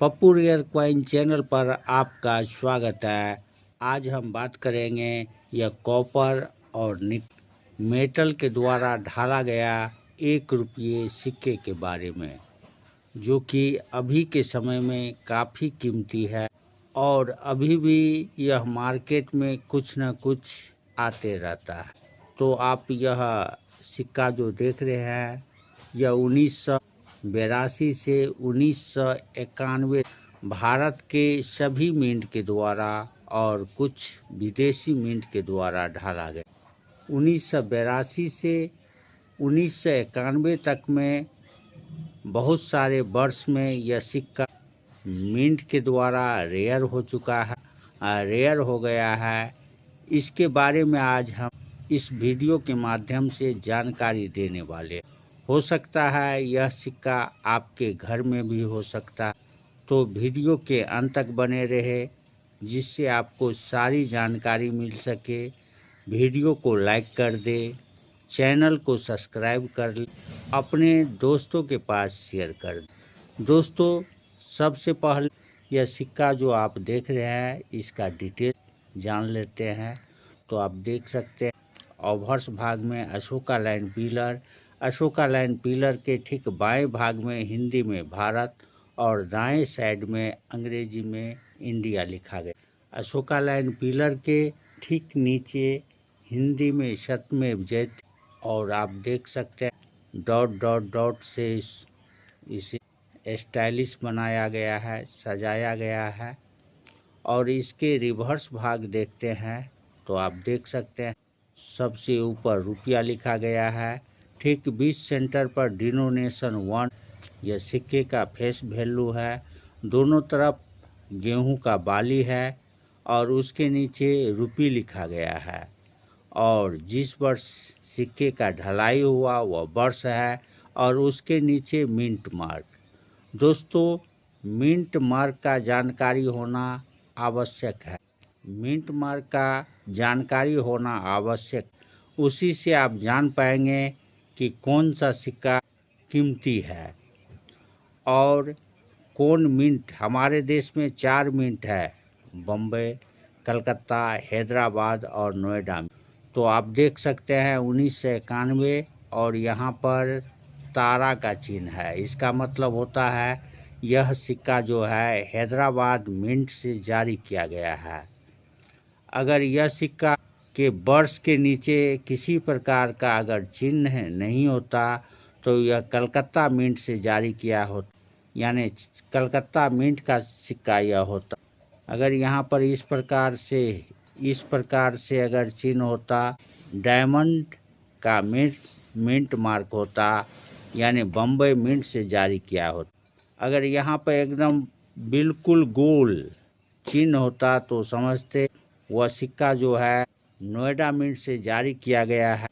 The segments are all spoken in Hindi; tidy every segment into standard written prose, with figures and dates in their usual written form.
पप्पू रेयर कॉइन चैनल पर आपका स्वागत है। आज हम बात करेंगे यह कॉपर और मेटल के द्वारा ढाला गया 1 रुपये सिक्के के बारे में, जो कि अभी के समय में काफ़ी कीमती है और अभी भी यह मार्केट में कुछ न कुछ आते रहता है। तो आप यह सिक्का जो देख रहे हैं यह 1982 से 1991 भारत के सभी मिंट के द्वारा और कुछ विदेशी मिंट के द्वारा ढाला गया। 1982 से 1991 तक में बहुत सारे वर्ष में यह सिक्का मिंट के द्वारा रेयर हो चुका है, रेयर हो गया है। इसके बारे में आज हम इस वीडियो के माध्यम से जानकारी देने वाले। हो सकता है यह सिक्का आपके घर में भी हो सकता है, तो वीडियो के अंत तक बने रहे जिससे आपको सारी जानकारी मिल सके। वीडियो को लाइक कर दे, चैनल को सब्सक्राइब कर ले, अपने दोस्तों के पास शेयर कर दे। दोस्तों, सबसे पहले यह सिक्का जो आप देख रहे हैं इसका डिटेल जान लेते हैं। तो आप देख सकते हैं ओवर्स भाग में Ashoka line pillar, Ashoka line pillar के ठीक बाएं भाग में हिंदी में भारत और दाएं साइड में अंग्रेजी में इंडिया लिखा गया। अशोका लाइन पिलर के ठीक नीचे हिंदी में सत्यमेव जयते, और आप देख सकते हैं डॉट डॉट डॉट से इसे स्टाइलिश बनाया गया है, सजाया गया है। और इसके रिवर्स भाग देखते हैं तो आप देख सकते हैं सबसे ऊपर रुपया लिखा गया है। ठीक 20 सेंटर पर डिनोनेशन 1 यह सिक्के का फेस वैल्यू है। दोनों तरफ गेहूं का बाली है और उसके नीचे रुपी लिखा गया है। और जिस वर्ष सिक्के का ढलाई हुआ वह वर्ष है और उसके नीचे मिंट मार्क। दोस्तों, मिंट मार्क का जानकारी होना आवश्यक है। मिंट मार्क का जानकारी होना आवश्यक, उसी से आप जान पाएंगे कि कौन सा सिक्का कीमती है और कौन मिंट। हमारे देश में 4 मिंट है, बम्बई, कलकत्ता, हैदराबाद और नोएडा में। तो आप देख सकते हैं 1991 और यहाँ पर तारा का चिन्ह है। इसका मतलब होता है यह सिक्का जो है हैदराबाद मिंट से जारी किया गया है। अगर यह सिक्का के वर्ष के नीचे किसी प्रकार का अगर चिन्ह नहीं होता तो यह कलकत्ता मिंट से जारी किया होता, यानी कलकत्ता मिंट का सिक्का यह होता। अगर यहाँ पर इस प्रकार से अगर चिन्ह होता, डायमंड का मिंट मार्क होता, यानी बम्बई मिंट से जारी किया होता। अगर यहाँ पर एकदम बिल्कुल गोल चिन्ह होता तो समझते वह सिक्का जो है नोएडा मिंट से जारी किया गया है,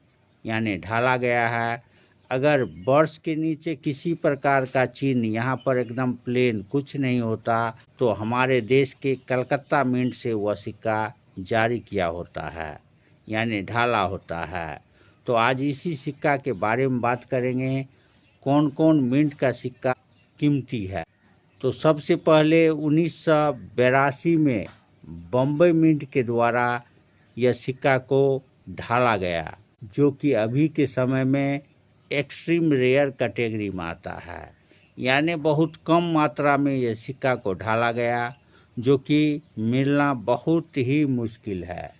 यानी ढाला गया है। अगर वर्ष के नीचे किसी प्रकार का चिन्ह यहाँ पर एकदम प्लेन कुछ नहीं होता तो हमारे देश के कलकत्ता मिंट से वह सिक्का जारी किया होता है, यानी ढाला होता है। तो आज इसी सिक्का के बारे में बात करेंगे, कौन कौन मिंट का सिक्का कीमती है। तो सबसे पहले 1982 में बम्बई मिंट के द्वारा यह सिक्का को ढाला गया, जो कि अभी के समय में एक्सट्रीम रेयर कैटेगरी में आता है, यानी बहुत कम मात्रा में यह सिक्का को ढाला गया, जो कि मिलना बहुत ही मुश्किल है।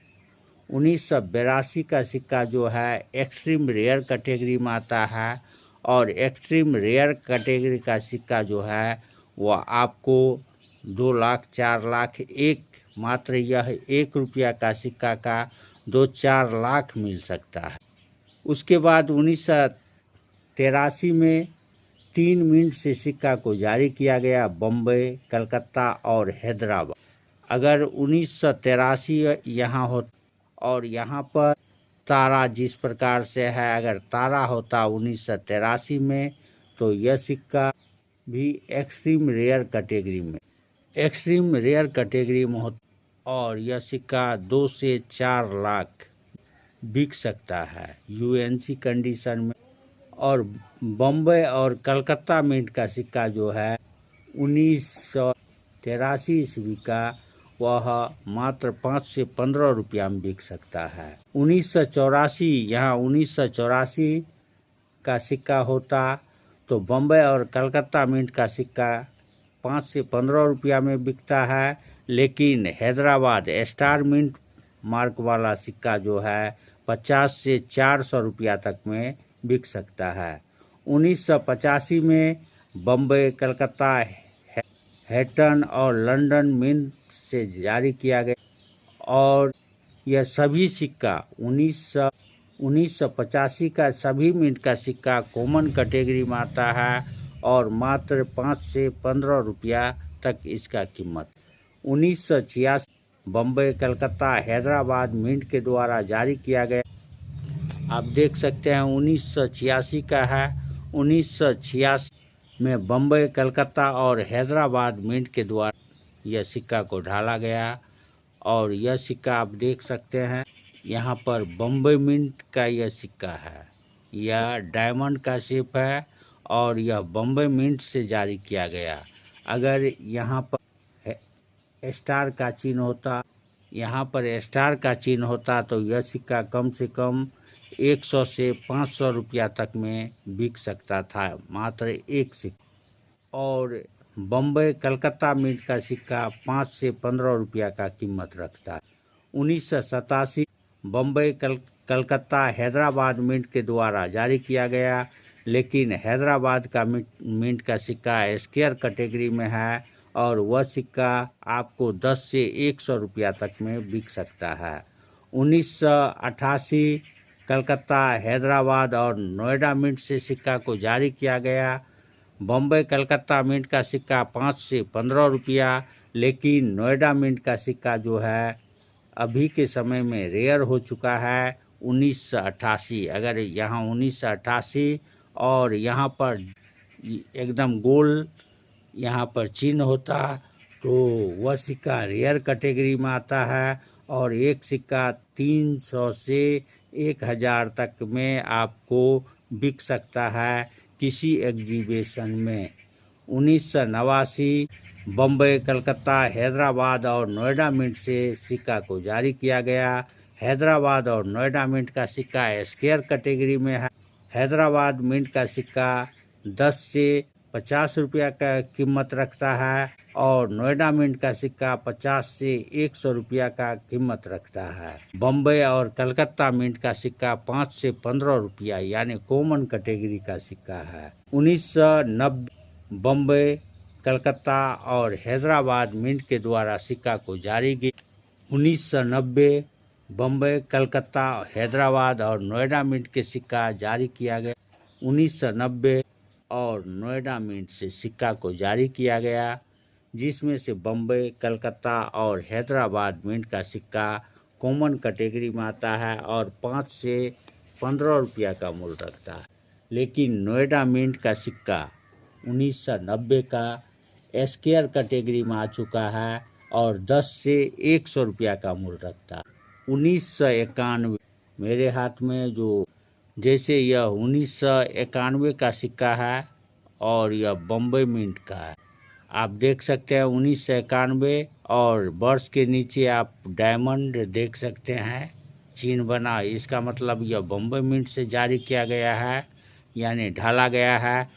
1982 का सिक्का जो है एक्सट्रीम रेयर कैटेगरी में आता है और एक्सट्रीम रेयर कैटेगरी का सिक्का जो है वह आपको 2 लाख 4 लाख मात्र यह 1 रुपया का सिक्का का 2-4 लाख मिल सकता है। उसके बाद 1983 में 3 मिंट से सिक्का को जारी किया गया, बम्बई, कलकत्ता और हैदराबाद। अगर 1983 यहाँ हो और यहाँ पर तारा जिस प्रकार से है, अगर तारा होता 1983 में तो यह सिक्का भी एक्सट्रीम रेयर कैटेगरी में होता और यह सिक्का 2 से 4 लाख बिक सकता है यूएनसी कंडीशन में। और बम्बई और कलकत्ता मिंट का सिक्का जो है 1983 ईस्वी का वह मात्र 5 से 15 रुपया में बिक सकता है। 1984 यहाँ 1984 का सिक्का होता तो बम्बई और कलकत्ता मिंट का सिक्का 5 से 15 रुपया में बिकता है, लेकिन हैदराबाद स्टार मिंट मार्क वाला सिक्का जो है 50 से 400 रुपया तक में बिक सकता है। 1985 में बम्बई, कलकत्ता, हैटन और लंदन मिंट से जारी किया गया और यह सभी सिक्का 1985 का सभी मिंट का सिक्का कॉमन कैटेगरी में आता है और मात्र 5 से 15 रुपया तक इसका कीमत। 1986 बम्बई, कलकत्ता, हैदराबाद मिंट के द्वारा जारी किया गया। आप देख सकते हैं 1986 का है। 1986 में बम्बई, कलकत्ता और हैदराबाद मिंट के द्वारा यह सिक्का को ढाला गया और यह सिक्का आप देख सकते हैं यहाँ पर बम्बई मिंट का यह सिक्का है। यह डायमंड का शेप है और यह बम्बई मिंट से जारी किया गया। अगर यहाँ पर स्टार का चिन्ह होता तो यह सिक्का कम से कम 100 से 500 रुपया तक में बिक सकता था, मात्र एक सिक्का। और बम्बई, कलकत्ता मिंट का सिक्का 5 से 15 रुपया का कीमत रखता है। 1987 बम्बई, कलकत्ता, हैदराबाद मिंट के द्वारा जारी किया गया, लेकिन हैदराबाद का मिंट का सिक्का स्क्वायर कैटेगरी में है और वह सिक्का आपको 10 से 100 रुपया तक में बिक सकता है। 1988 कलकत्ता, हैदराबाद और नोएडा मिंट से सिक्का को जारी किया गया। बम्बई, कलकत्ता मिंट का सिक्का 5 से 15 रुपया, लेकिन नोएडा मिंट का सिक्का जो है अभी के समय में रेयर हो चुका है। 1988 अगर यहाँ 1988 और यहाँ पर एकदम गोल यहाँ पर चिन्ह होता तो वह सिक्का रेयर कैटेगरी में आता है और एक सिक्का 300 से 1000 तक में आपको बिक सकता है किसी एग्जीबिशन में। 1989 बम्बई, कलकत्ता, हैदराबाद और नोएडा मिंट से सिक्का को जारी किया गया। हैदराबाद और नोएडा मिंट का सिक्का स्क्वायर कैटेगरी में है। हैदराबाद मिंट का सिक्का 10 से 50 रुपया का कीमत रखता है और नोएडा मिंट का सिक्का 50 से 100 रुपया का कीमत रखता है। बम्बई और कलकत्ता मिंट का सिक्का 5 से 15 रुपया यानी कॉमन कैटेगरी का सिक्का है। 1990 बम्बई, कलकत्ता और हैदराबाद मिंट के द्वारा सिक्का को जारी किया। 1990 बम्बई, कलकत्ता, हैदराबाद और नोएडा मिंट के सिक्का जारी किया गया। 1990 और नोएडा मिंट से सिक्का को जारी किया गया, जिसमें से बम्बई, कलकत्ता और हैदराबाद मिंट का सिक्का कॉमन कैटेगरी में आता है और 5 से 15 रुपया का मूल्य रखता है। लेकिन नोएडा मिंट का सिक्का 1990 का स्क्वायर कैटेगरी में आ चुका है और 10 से 100 रुपया का मूल्य रखता है। 1991 मेरे हाथ में जो जैसे यह 1991 का सिक्का है और यह बम्बई मिंट का है। आप देख सकते हैं 1991 और वर्ष के नीचे आप डायमंड देख सकते हैं चिन्ह बना, इसका मतलब यह बम्बई मिंट से जारी किया गया है यानी ढाला गया है।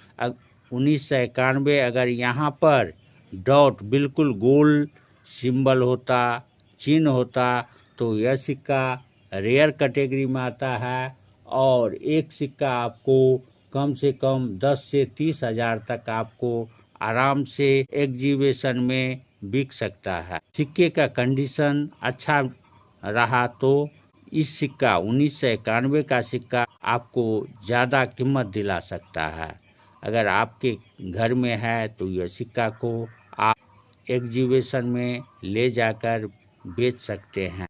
1991 अगर यहाँ पर डॉट बिल्कुल गोल सिंबल होता, चिन्ह होता तो यह सिक्का रेयर कैटेगरी में आता है और एक सिक्का आपको कम से कम 10 से 30 हज़ार तक आपको आराम से एग्जीबिशन में बिक सकता है। सिक्के का कंडीशन अच्छा रहा तो इस सिक्का 1991 का सिक्का आपको ज़्यादा कीमत दिला सकता है। अगर आपके घर में है तो यह सिक्का को आप एग्जीबिशन में ले जाकर बेच सकते हैं।